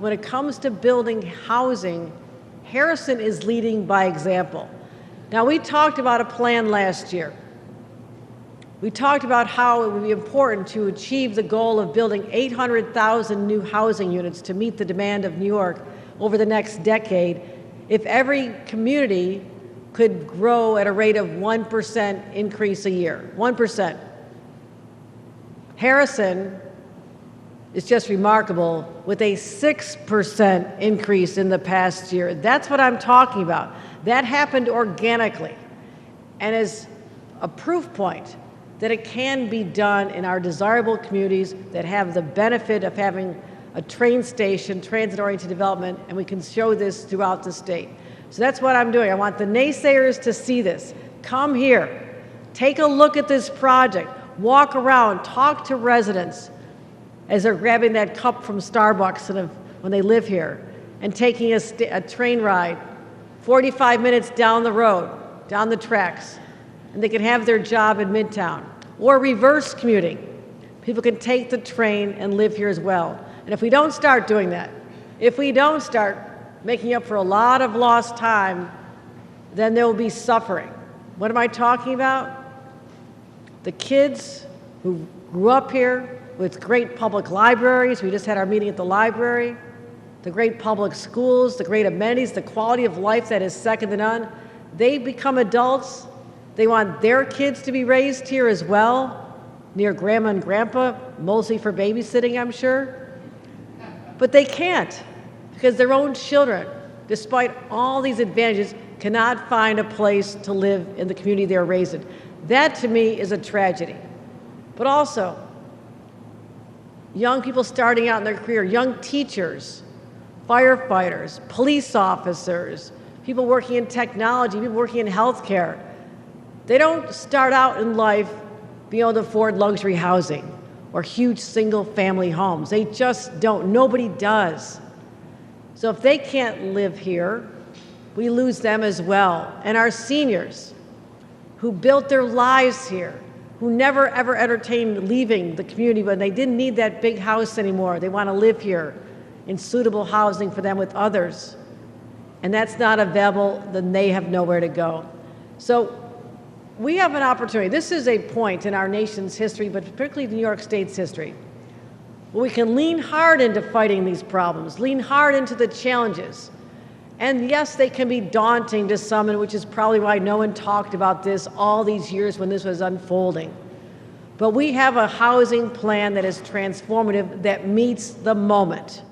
when it comes to building housing, Harrison is leading by example. Now, we talked about a plan last year. We talked about how it would be important to achieve the goal of building 800,000 new housing units to meet the demand of New York over the next decade if every community could grow at a rate of 1% increase a year. 1%. Harrison is just remarkable with a 6% increase in the past year. That's what I'm talking about. That happened organically and is a proof point that it can be done in our desirable communities that have the benefit of having a train station, transit-oriented development, and we can show this throughout the state. So that's what I'm doing. I want the naysayers to see this. Come here, take a look at this project, walk around, talk to residents as they're grabbing that cup from Starbucks when they live here and taking a train ride 45 minutes down the road, down the tracks, and they can have their job in Midtown. Or reverse commuting. People can take the train and live here as well. And if we don't start doing that, if we don't start making up for a lot of lost time, then there will be suffering. What am I talking about? The kids who grew up here with great public libraries, we just had our meeting at the library, the great public schools, the great amenities, the quality of life that is second to none, they become adults. They want their kids to be raised here as well, near grandma and grandpa, mostly for babysitting, I'm sure. But they can't, because their own children, despite all these advantages, cannot find a place to live in the community they're raised in. That, to me, is a tragedy. But also, young people starting out in their career, young teachers, firefighters, police officers, people working in technology, people working in healthcare. They don't start out in life being able to afford luxury housing or huge single-family homes. They just don't. Nobody does. So if they can't live here, we lose them as well. And our seniors who built their lives here, who never ever entertained leaving the community when they didn't need that big house anymore. They want to live here in suitable housing for them with others. And that's not available, then they have nowhere to go. So we have an opportunity. This is a point in our nation's history, but particularly New York State's history, where we can lean hard into fighting these problems, lean hard into the challenges. And yes, they can be daunting to some, and which is probably why no one talked about this all these years when this was unfolding. But we have a housing plan that is transformative, that meets the moment.